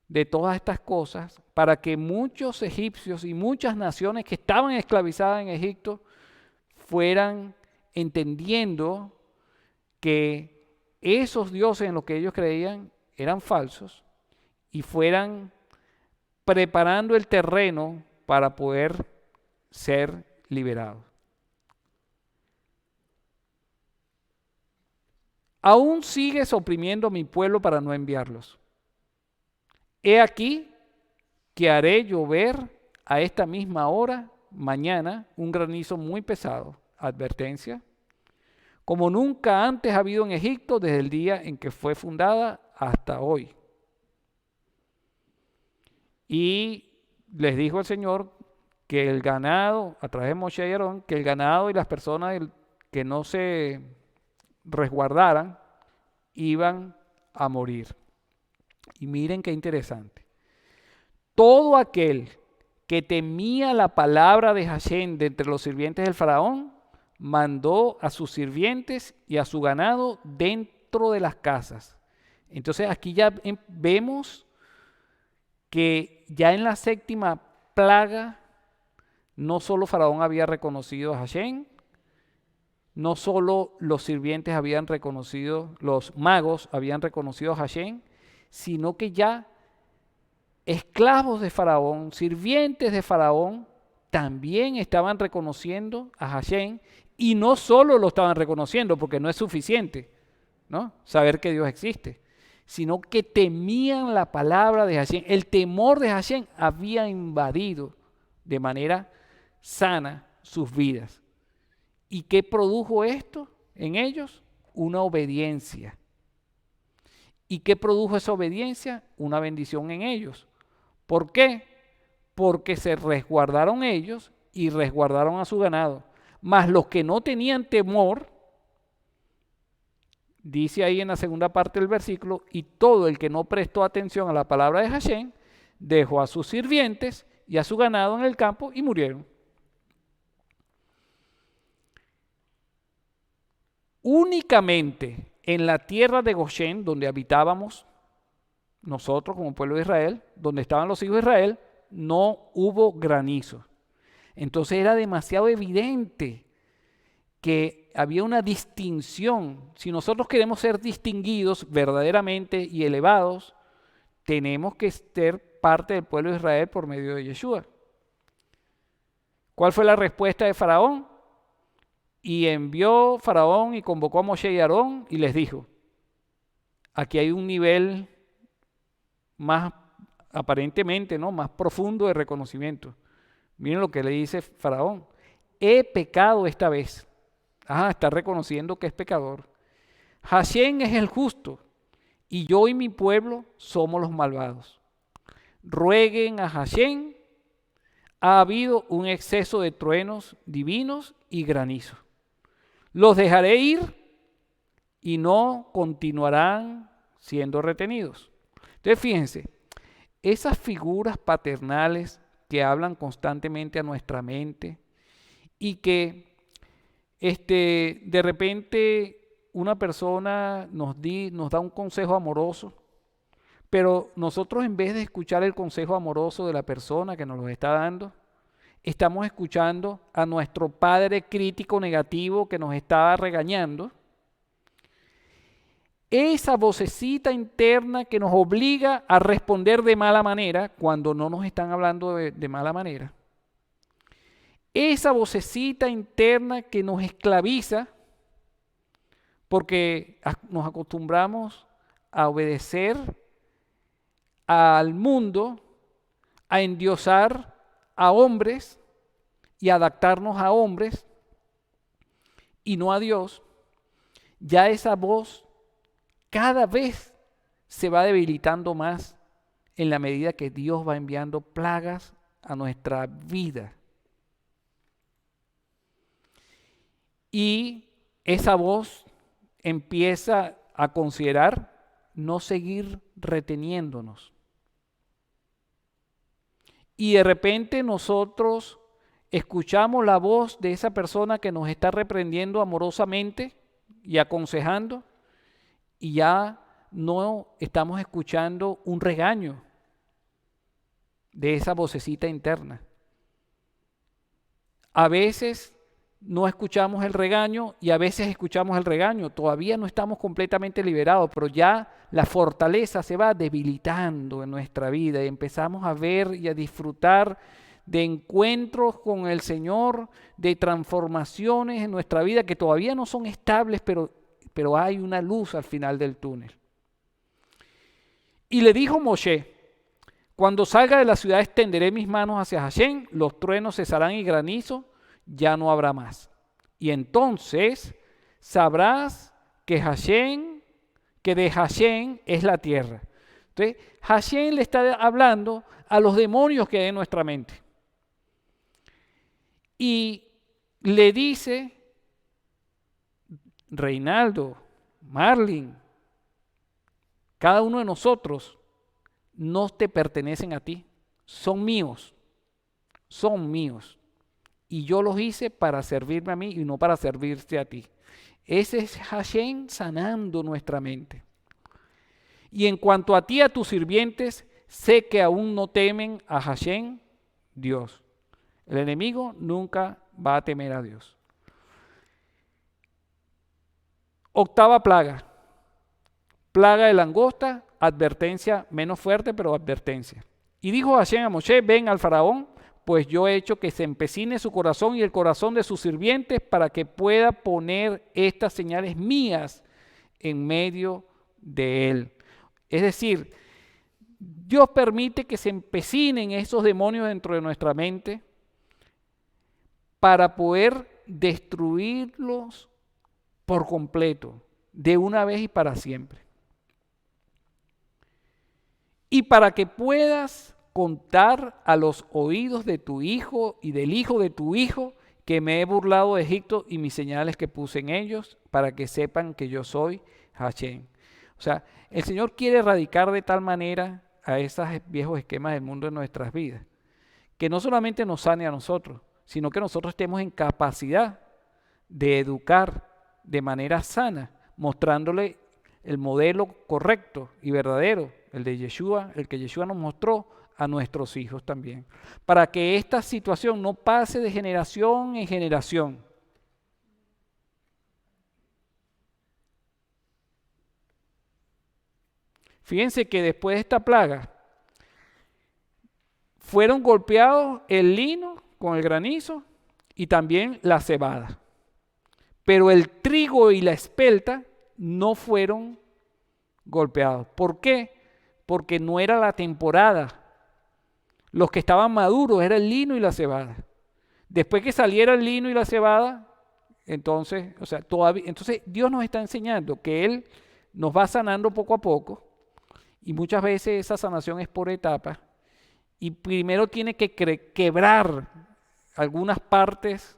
de todas estas cosas, para que muchos egipcios y muchas naciones que estaban esclavizadas en Egipto fueran entendiendo que esos dioses en los que ellos creían eran falsos y fueran preparando el terreno para poder ser liberados. Aún sigues oprimiendo a mi pueblo para no enviarlos. He aquí que haré llover a esta misma hora, mañana, un granizo muy pesado. Advertencia. Como nunca antes ha habido en Egipto desde el día en que fue fundada hasta hoy. Y les dijo el Señor que el ganado, a través de Moshe y Aarón, que el ganado y las personas que no se resguardaran iban a morir. Y miren qué interesante. Todo aquel que temía la palabra de Hashem de entre los sirvientes del faraón, mandó a sus sirvientes y a su ganado dentro de las casas. Entonces aquí ya vemos que ya en la séptima plaga, no solo Faraón había reconocido a Hashem, no solo los sirvientes habían reconocido, los magos habían reconocido a Hashem, sino que ya esclavos de Faraón, sirvientes de Faraón, también estaban reconociendo a Hashem, y no solo lo estaban reconociendo, porque no es suficiente, ¿no?, saber que Dios existe, sino que temían la palabra de Hashem. El temor de Hashem había invadido de manera sana sus vidas. ¿Y qué produjo esto en ellos? Una obediencia. ¿Y qué produjo esa obediencia? Una bendición en ellos. ¿Por qué? Porque se resguardaron ellos y resguardaron a su ganado. Mas los que no tenían temor, dice ahí en la segunda parte del versículo, y todo el que no prestó atención a la palabra de Hashem, dejó a sus sirvientes y a su ganado en el campo y murieron. Únicamente en la tierra de Goshen, donde habitábamos nosotros como pueblo de Israel, donde estaban los hijos de Israel, no hubo granizo. Entonces era demasiado evidente que había una distinción. Si nosotros queremos ser distinguidos verdaderamente y elevados, tenemos que ser parte del pueblo de Israel por medio de Yeshua. ¿Cuál fue la respuesta de Faraón? Y envió Faraón y convocó a Moshe y Aarón y les dijo, aquí hay un nivel más, aparentemente, ¿no?, más profundo de reconocimiento. Miren lo que le dice Faraón. He pecado esta vez. Está reconociendo que es pecador. Hashem es el justo y yo y mi pueblo somos los malvados. Rueguen a Hashem. Ha habido un exceso de truenos divinos y granizo. Los dejaré ir y no continuarán siendo retenidos. Entonces fíjense, esas figuras paternales que hablan constantemente a nuestra mente y que de repente una persona nos da un consejo amoroso, pero nosotros en vez de escuchar el consejo amoroso de la persona que nos lo está dando, estamos escuchando a nuestro padre crítico negativo que nos está regañando. Esa vocecita interna que nos obliga a responder de mala manera cuando no nos están hablando de mala manera. Esa vocecita interna que nos esclaviza porque nos acostumbramos a obedecer al mundo, a endiosar a hombres y adaptarnos a hombres y no a Dios. Ya esa voz cada vez se va debilitando más en la medida que Dios va enviando plagas a nuestra vida. Y esa voz empieza a considerar no seguir reteniéndonos. Y de repente nosotros escuchamos la voz de esa persona que nos está reprendiendo amorosamente y aconsejando, y ya no estamos escuchando un regaño de esa vocecita interna. A veces no escuchamos el regaño y a veces escuchamos el regaño. Todavía no estamos completamente liberados, pero ya la fortaleza se va debilitando en nuestra vida y empezamos a ver y a disfrutar de encuentros con el Señor, de transformaciones en nuestra vida que todavía no son estables, pero hay una luz al final del túnel. Y le dijo Moshe: cuando salga de la ciudad extenderé mis manos hacia Hashem, los truenos cesarán y granizo ya no habrá más. Y entonces sabrás que de Hashem es la tierra. Entonces, Hashem le está hablando a los demonios que hay en nuestra mente. Y le dice: Reinaldo, Marlin, cada uno de nosotros no te pertenecen a ti, son míos, y yo los hice para servirme a mí y no para servirte a ti. Ese es Hashem sanando nuestra mente. Y en cuanto a ti, a tus sirvientes, sé que aún no temen a Hashem, Dios. El enemigo nunca va a temer a Dios. Octava plaga. Plaga de langosta, advertencia menos fuerte, pero advertencia. Y dijo Hashem a Moshe: ven al faraón, pues yo he hecho que se empecine su corazón y el corazón de sus sirvientes para que pueda poner estas señales mías en medio de él. Es decir, Dios permite que se empecinen esos demonios dentro de nuestra mente para poder destruirlos por completo, de una vez y para siempre. Y para que puedas contar a los oídos de tu hijo y del hijo de tu hijo que me he burlado de Egipto y mis señales que puse en ellos, para que sepan que yo soy Hashem. O sea, el Señor quiere erradicar de tal manera a esos viejos esquemas del mundo en nuestras vidas, que no solamente nos sane a nosotros, sino que nosotros estemos en capacidad de educar de manera sana, mostrándole el modelo correcto y verdadero, el de Yeshua, el que Yeshua nos mostró a nuestros hijos también, para que esta situación no pase de generación en generación. Fíjense que después de esta plaga fueron golpeados el lino con el granizo y también la cebada, pero el trigo y la espelta no fueron golpeados. ¿Por qué? Porque no era la temporada. Los que estaban maduros era el lino y la cebada. Después que saliera el lino y la cebada, entonces Dios nos está enseñando que Él nos va sanando poco a poco, y muchas veces esa sanación es por etapas, y primero tiene que quebrar algunas partes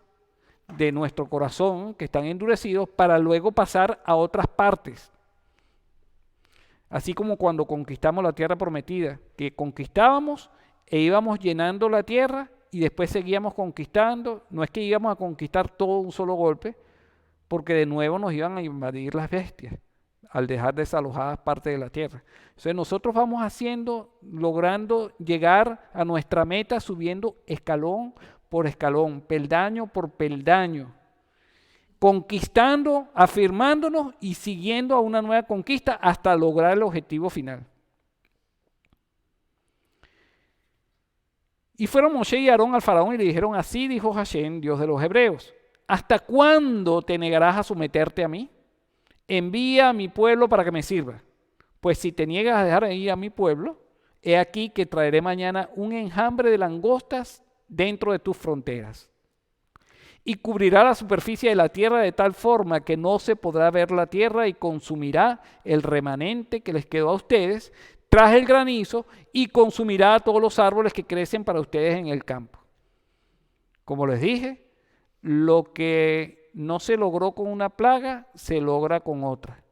de nuestro corazón que están endurecidos para luego pasar a otras partes. Así como cuando conquistamos la tierra prometida, que conquistábamos e íbamos llenando la tierra y después seguíamos conquistando. No es que íbamos a conquistar todo un solo golpe, porque de nuevo nos iban a invadir las bestias al dejar desalojadas partes de la tierra. Entonces nosotros vamos logrando llegar a nuestra meta, subiendo escalón por escalón, peldaño por peldaño, conquistando, afirmándonos y siguiendo a una nueva conquista hasta lograr el objetivo final. Y fueron Moshe y Aarón al faraón y le dijeron: así dijo Hashem, Dios de los hebreos: ¿hasta cuándo te negarás a someterte a mí? Envía a mi pueblo para que me sirva. Pues si te niegas a dejar ir a mi pueblo, he aquí que traeré mañana un enjambre de langostas dentro de tus fronteras, y cubrirá la superficie de la tierra de tal forma que no se podrá ver la tierra, y consumirá el remanente que les quedó a ustedes tras el granizo, y consumirá a todos los árboles que crecen para ustedes en el campo. Como les dije, lo que no se logró con una plaga, se logra con otra,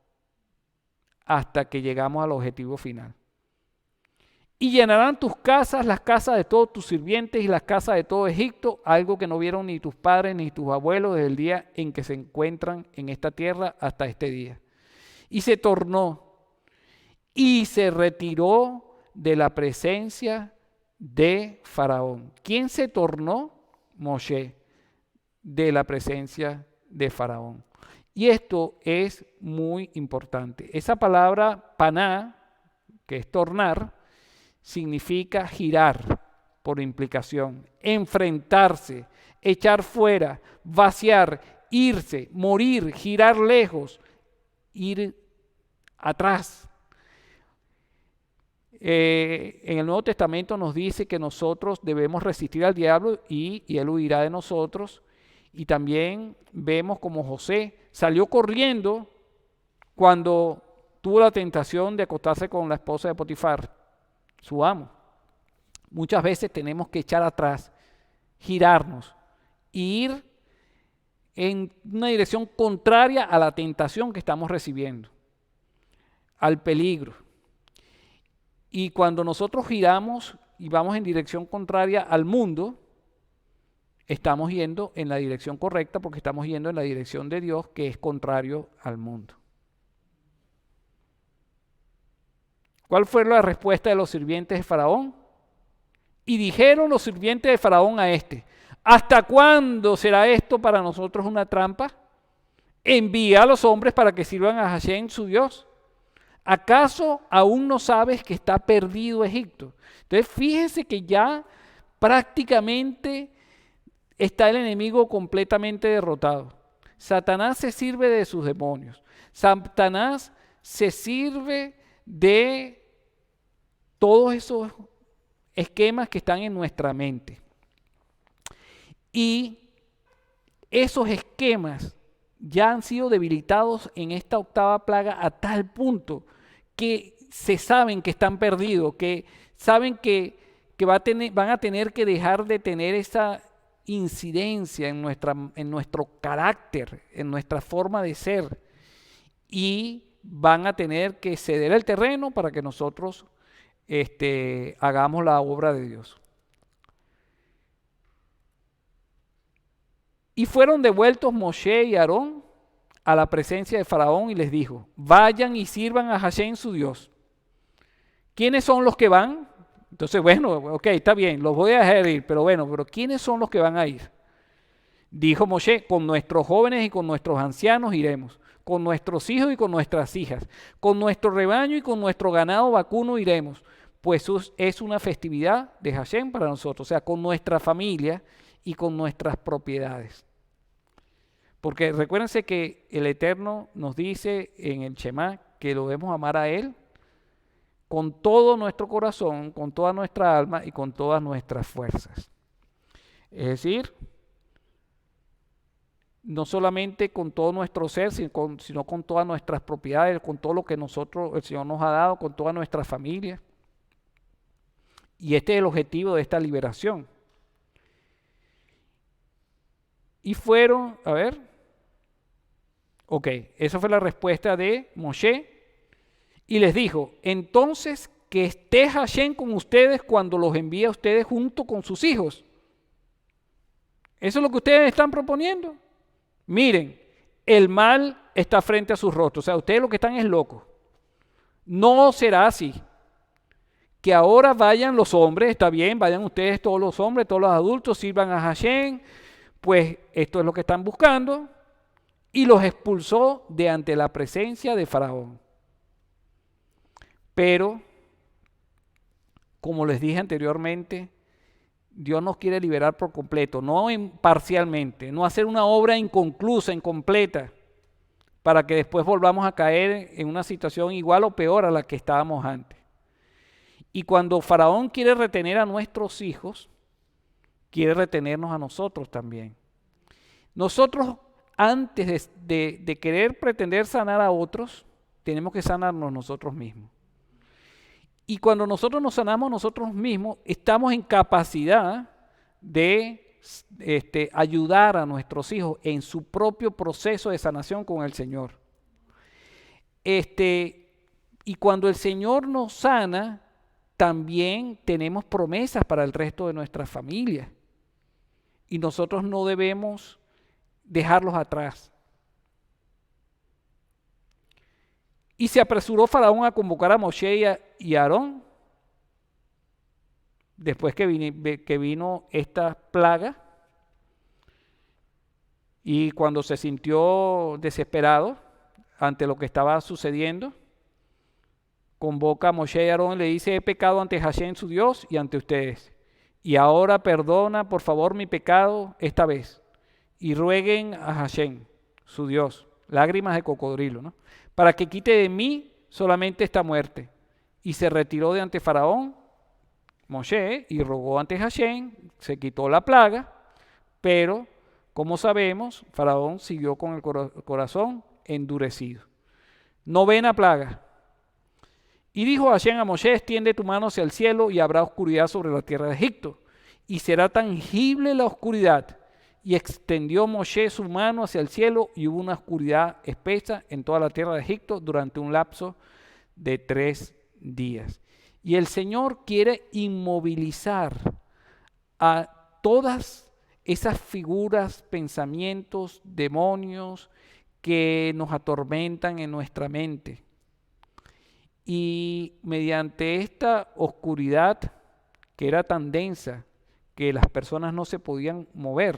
hasta que llegamos al objetivo final. Y llenarán tus casas, las casas de todos tus sirvientes y las casas de todo Egipto, algo que no vieron ni tus padres ni tus abuelos desde el día en que se encuentran en esta tierra hasta este día. y se tornó y se retiró de la presencia de Faraón. ¿Quién se tornó? Moshe, de la presencia de Faraón. Y esto es muy importante. Esa palabra paná, que es tornar, significa girar por implicación, enfrentarse, echar fuera, vaciar, irse, morir, girar lejos, ir atrás. En el Nuevo Testamento nos dice que nosotros debemos resistir al diablo y él huirá de nosotros. Y también vemos como José salió corriendo cuando tuvo la tentación de acostarse con la esposa de Potifar, su amo. Muchas veces tenemos que echar atrás, girarnos e ir en una dirección contraria a la tentación que estamos recibiendo, al peligro. Y cuando nosotros giramos y vamos en dirección contraria al mundo, estamos yendo en la dirección correcta porque estamos yendo en la dirección de Dios, que es contrario al mundo. ¿Cuál fue la respuesta de los sirvientes de Faraón? Y dijeron los sirvientes de Faraón a este: ¿hasta cuándo será esto para nosotros una trampa? Envía a los hombres para que sirvan a Hashem, su Dios. ¿Acaso aún no sabes que está perdido Egipto? Entonces fíjense que ya prácticamente está el enemigo completamente derrotado. Satanás se sirve de sus demonios. Satanás se sirve de todos esos esquemas que están en nuestra mente. Y esos esquemas ya han sido debilitados en esta octava plaga a tal punto que se saben que están perdidos, que saben que van a tener que dejar de tener esa incidencia en nuestro carácter, en nuestra forma de ser, y van a tener que ceder el terreno para que nosotros hagamos la obra de Dios. Y fueron devueltos Moshe y Aarón a la presencia de Faraón y les dijo: vayan y sirvan a Hashem, su Dios. ¿Quiénes son los que van? Entonces, bueno, ok, está bien, los voy a dejar ir, pero ¿quiénes son los que van a ir? Dijo Moshe: con nuestros jóvenes y con nuestros ancianos iremos, con nuestros hijos y con nuestras hijas, con nuestro rebaño y con nuestro ganado vacuno iremos, pues es una festividad de Hashem para nosotros, o sea, con nuestra familia y con nuestras propiedades. Porque recuérdense que el Eterno nos dice en el Shema que lo debemos amar a Él con todo nuestro corazón, con toda nuestra alma y con todas nuestras fuerzas. Es decir, no solamente con todo nuestro ser, sino con todas nuestras propiedades, con todo lo que el Señor nos ha dado, con toda nuestra familia. Y este es el objetivo de esta liberación. Y fueron, esa fue la respuesta de Moshe. Y les dijo: entonces que esté Hashem con ustedes cuando los envíe a ustedes junto con sus hijos. Eso es lo que ustedes están proponiendo. Miren, el mal está frente a sus rostros. O sea, ustedes lo que están es locos. No será así. Que ahora vayan los hombres, está bien, vayan ustedes todos los hombres, todos los adultos, sirvan a Hashem. Pues esto es lo que están buscando. Y los expulsó de ante la presencia de Faraón. Pero, como les dije anteriormente, Dios nos quiere liberar por completo, no parcialmente, no hacer una obra inconclusa, incompleta, para que después volvamos a caer en una situación igual o peor a la que estábamos antes. Y cuando Faraón quiere retener a nuestros hijos, quiere retenernos a nosotros también. Nosotros, antes de querer pretender sanar a otros, tenemos que sanarnos nosotros mismos. Y cuando nosotros nos sanamos nosotros mismos, estamos en capacidad de ayudar a nuestros hijos en su propio proceso de sanación con el Señor. Y cuando el Señor nos sana, también tenemos promesas para el resto de nuestra familia. Y nosotros no debemos dejarlos atrás. Y se apresuró Faraón a convocar a Moshe y a Aarón, después que vino esta plaga, y cuando se sintió desesperado ante lo que estaba sucediendo, convoca a Moshe y a Aarón y le dice: he pecado ante Hashem su Dios y ante ustedes, y ahora perdona por favor mi pecado esta vez, y rueguen a Hashem su Dios, lágrimas de cocodrilo, ¿no?, para que quite de mí solamente esta muerte. Y se retiró de ante Faraón Moshe y rogó ante Hashem, se quitó la plaga, pero como sabemos, Faraón siguió con el corazón endurecido. Novena plaga. Y dijo Hashem a Moshe: extiende tu mano hacia el cielo y habrá oscuridad sobre la tierra de Egipto, y será tangible la oscuridad. Y extendió Moshe su mano hacia el cielo y hubo una oscuridad espesa en toda la tierra de Egipto durante un lapso de 3 días. Y el Señor quiere inmovilizar a todas esas figuras, pensamientos, demonios que nos atormentan en nuestra mente. Y mediante esta oscuridad que era tan densa que las personas no se podían mover,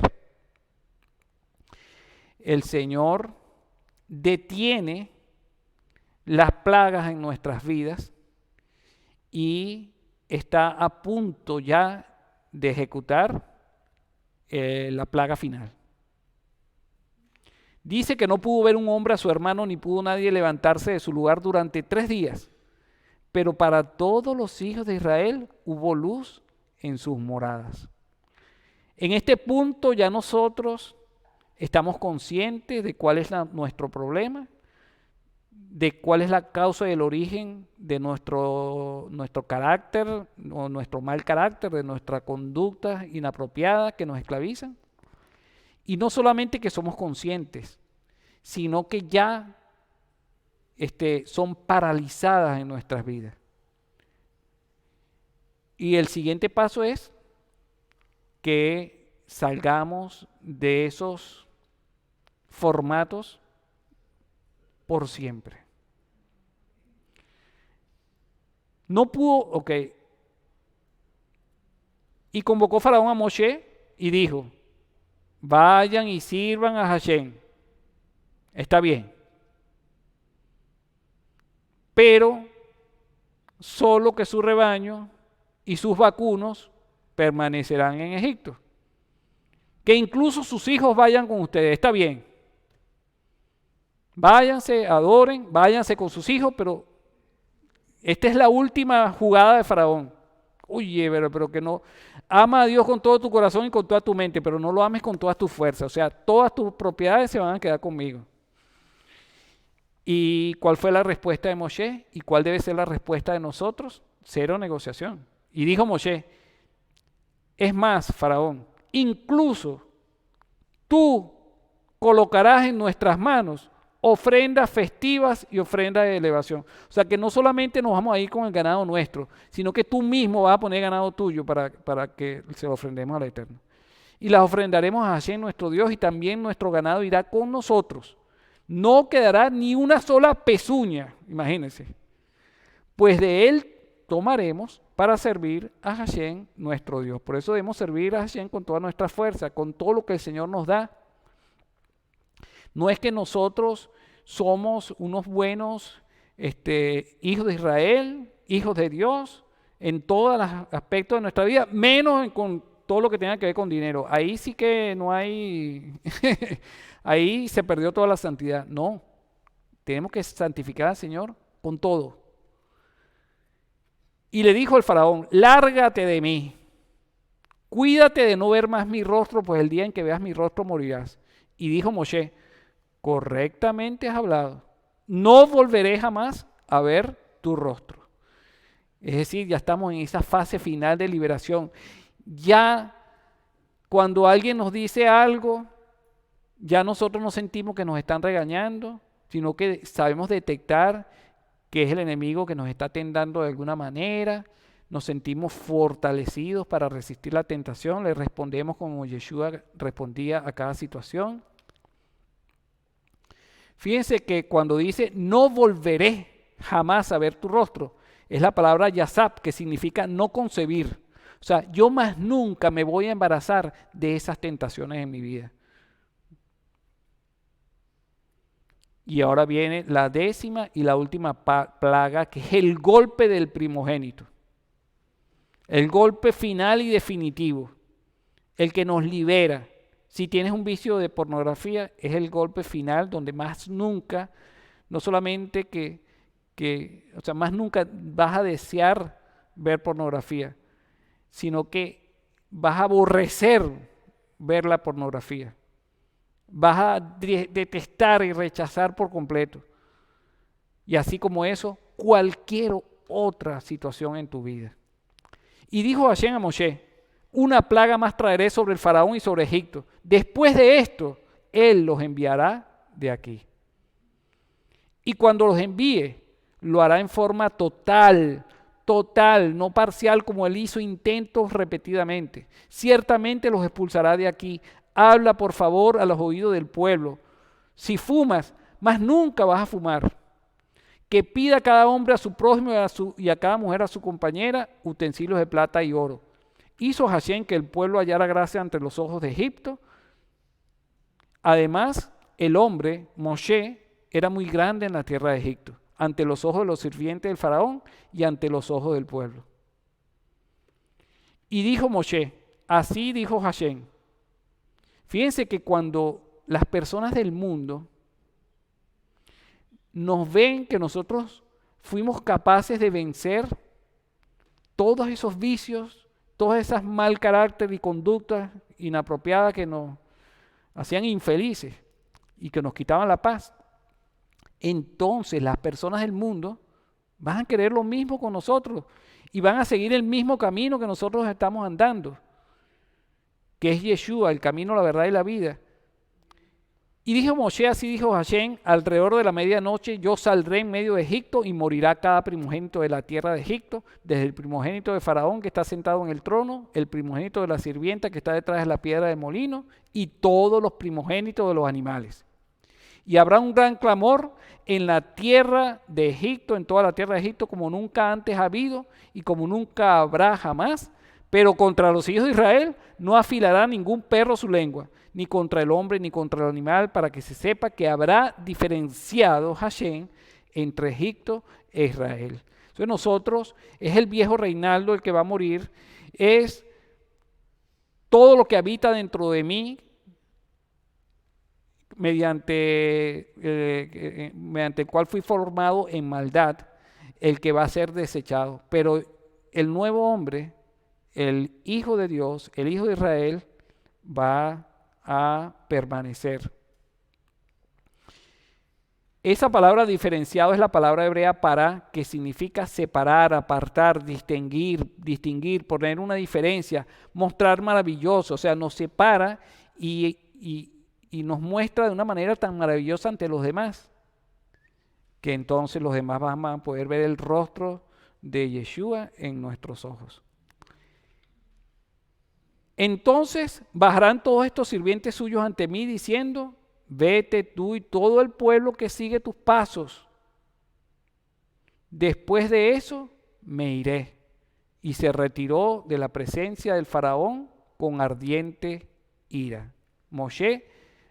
el Señor detiene las plagas en nuestras vidas y está a punto ya de ejecutar la plaga final. Dice que no pudo ver un hombre a su hermano, ni pudo nadie levantarse de su lugar durante 3 días. Pero para todos los hijos de Israel hubo luz en sus moradas. En este punto ya nosotros estamos conscientes de cuál es nuestro problema, de cuál es la causa y el origen de nuestro carácter o nuestro mal carácter, de nuestra conducta inapropiada que nos esclavizan. Y no solamente que somos conscientes, sino que ya son paralizadas en nuestras vidas. Y el siguiente paso es que salgamos de esos formatos por siempre. No pudo, ok. Y convocó Faraón a Moshe y dijo: vayan y sirvan a Hashem. Está bien. Pero solo que su rebaño y sus vacunos permanecerán en Egipto. Que incluso sus hijos vayan con ustedes. Está bien. Váyanse, adoren, váyanse con sus hijos, pero esta es la última jugada de Faraón. Oye, pero que no. Ama a Dios con todo tu corazón y con toda tu mente, pero no lo ames con todas tus fuerzas. O sea, todas tus propiedades se van a quedar conmigo. ¿Y cuál fue la respuesta de Moshe? ¿Y cuál debe ser la respuesta de nosotros? Cero negociación. Y dijo Moshe: es más, Faraón, incluso tú colocarás en nuestras manos ofrendas festivas y ofrendas de elevación. O sea que no solamente nos vamos a ir con el ganado nuestro, sino que tú mismo vas a poner ganado tuyo para que se lo ofrendemos al Eterno. Y las ofrendaremos a Hashem nuestro Dios, y también nuestro ganado irá con nosotros. No quedará ni una sola pezuña, imagínense. Pues de él tomaremos para servir a Hashem nuestro Dios. Por eso debemos servir a Hashem con toda nuestra fuerza, con todo lo que el Señor nos da. No es que nosotros somos unos buenos hijos de Israel, hijos de Dios, en todos los aspectos de nuestra vida, menos con todo lo que tenga que ver con dinero. Ahí sí que no hay, ahí se perdió toda la santidad. No, tenemos que santificar al Señor con todo. Y le dijo el faraón: lárgate de mí, cuídate de no ver más mi rostro, pues el día en que veas mi rostro morirás. Y dijo Moshe: correctamente has hablado, no volveré jamás a ver tu rostro. Es decir, ya estamos en esa fase final de liberación. Ya cuando alguien nos dice algo, ya nosotros no sentimos que nos están regañando, sino que sabemos detectar que es el enemigo que nos está tentando de alguna manera. Nos sentimos fortalecidos para resistir la tentación, le respondemos como Yeshua respondía a cada situación. Fíjense que cuando dice no volveré jamás a ver tu rostro, es la palabra yazab, que significa no concebir. O sea, yo más nunca me voy a embarazar de esas tentaciones en mi vida. Y ahora viene la 10ª y la última plaga, que es el golpe del primogénito. El golpe final y definitivo, el que nos libera. Si tienes un vicio de pornografía, es el golpe final donde más nunca, no solamente o sea, más nunca vas a desear ver pornografía, sino que vas a aborrecer ver la pornografía. Vas a detestar y rechazar por completo. Y así como eso, cualquier otra situación en tu vida. Y dijo Hashem a Moshe: una plaga más traeré sobre el faraón y sobre Egipto. Después de esto, él los enviará de aquí. Y cuando los envíe, lo hará en forma total, no parcial, como él hizo intentos repetidamente. Ciertamente los expulsará de aquí. Habla, por favor, a los oídos del pueblo. Si fumas, más nunca vas a fumar. Que pida a cada hombre a su prójimo y a cada mujer a su compañera utensilios de plata y oro. Hizo Hashem que el pueblo hallara gracia ante los ojos de Egipto. Además, el hombre, Moshe, era muy grande en la tierra de Egipto, ante los ojos de los sirvientes del faraón y ante los ojos del pueblo. Y dijo Moshe, así dijo Hashem. Fíjense que cuando las personas del mundo nos ven que nosotros fuimos capaces de vencer todos esos vicios, todas esas mal carácter y conductas inapropiadas que nos hacían infelices y que nos quitaban la paz, entonces las personas del mundo van a querer lo mismo con nosotros y van a seguir el mismo camino que nosotros estamos andando, que es Yeshua, el camino, la verdad y la vida. Y dijo Moshe, así dijo Hashem, alrededor de la medianoche yo saldré en medio de Egipto y morirá cada primogénito de la tierra de Egipto, desde el primogénito de Faraón que está sentado en el trono, el primogénito de la sirvienta que está detrás de la piedra de molino y todos los primogénitos de los animales. Y habrá un gran clamor en la tierra de Egipto, en toda la tierra de Egipto, como nunca antes ha habido y como nunca habrá jamás. Pero contra los hijos de Israel no afilará ningún perro su lengua, ni contra el hombre, ni contra el animal, para que se sepa que habrá diferenciado Hashem entre Egipto e Israel. Entonces nosotros, es el viejo Reinaldo el que va a morir, es todo lo que habita dentro de mí, mediante el cual fui formado en maldad, el que va a ser desechado. Pero el nuevo hombre, el Hijo de Dios, el Hijo de Israel, va a permanecer. Esa palabra diferenciado es la palabra hebrea para, que significa separar, apartar, distinguir, poner una diferencia, mostrar maravilloso. O sea, nos separa y nos muestra de una manera tan maravillosa ante los demás, que entonces los demás van a poder ver el rostro de Yeshua en nuestros ojos. Entonces bajarán todos estos sirvientes suyos ante mí diciendo, vete tú y todo el pueblo que sigue tus pasos. Después de eso me iré. Y se retiró de la presencia del faraón con ardiente ira. Moshe,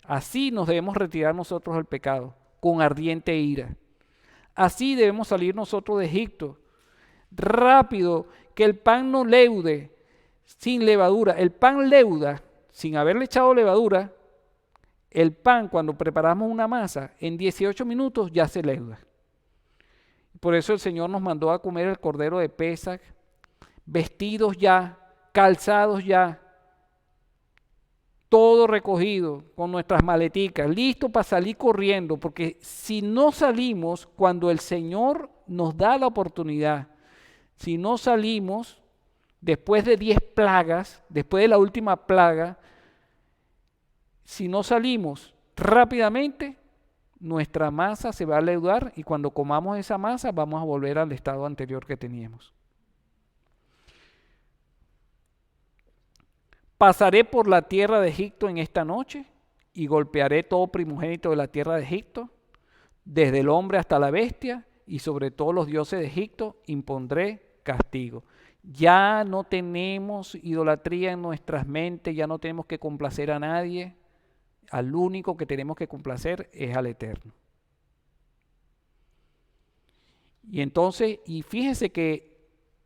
así nos debemos retirar nosotros del pecado, con ardiente ira. Así debemos salir nosotros de Egipto, rápido, que el pan no leude, sin levadura. El pan leuda, sin haberle echado levadura. El pan, cuando preparamos una masa, en 18 minutos ya se leuda. Por eso el Señor nos mandó a comer el cordero de Pesaj, vestidos ya, calzados ya, todo recogido con nuestras maleticas, listo para salir corriendo, porque si no salimos cuando el Señor nos da la oportunidad, si no salimos después de 10 plagas, después de la última plaga, si no salimos rápidamente, nuestra masa se va a leudar y cuando comamos esa masa vamos a volver al estado anterior que teníamos. Pasaré por la tierra de Egipto en esta noche y golpearé todo primogénito de la tierra de Egipto, desde el hombre hasta la bestia, y sobre todos los dioses de Egipto impondré castigo. Ya no tenemos idolatría en nuestras mentes, ya no tenemos que complacer a nadie. Al único que tenemos que complacer es al Eterno. Y entonces, y fíjense que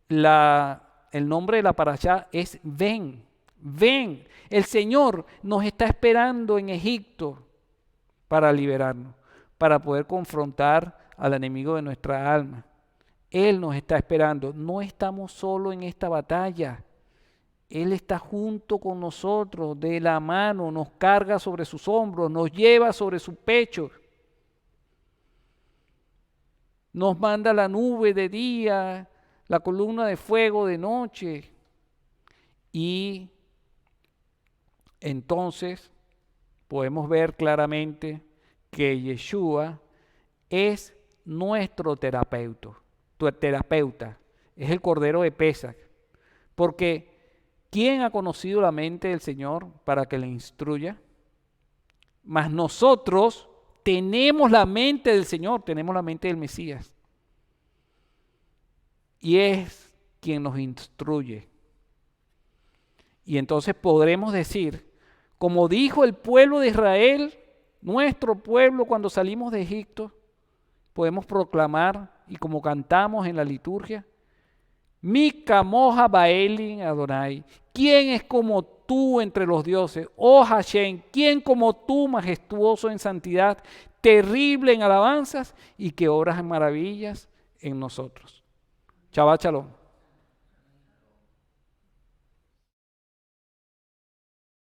el nombre de la parashá es ven, ven. El Señor nos está esperando en Egipto para liberarnos, para poder confrontar al enemigo de nuestra alma. Él nos está esperando. No estamos solos en esta batalla. Él está junto con nosotros, de la mano, nos carga sobre sus hombros, nos lleva sobre su pecho. Nos manda la nube de día, la columna de fuego de noche. Y entonces podemos ver claramente que Yeshua es nuestro terapeuta, es el Cordero de Pesach. Porque ¿quién ha conocido la mente del Señor para que le instruya? Mas nosotros tenemos la mente del Señor, tenemos la mente del Mesías. Y es quien nos instruye. Y entonces podremos decir, como dijo el pueblo de Israel, nuestro pueblo cuando salimos de Egipto, podemos proclamar, y como cantamos en la liturgia, Mi camoja baelin Adonai, ¿quién es como tú entre los dioses? Oh Hashem, ¿quién como tú, majestuoso en santidad, terrible en alabanzas y que obras maravillas en nosotros? Shabbat Shalom.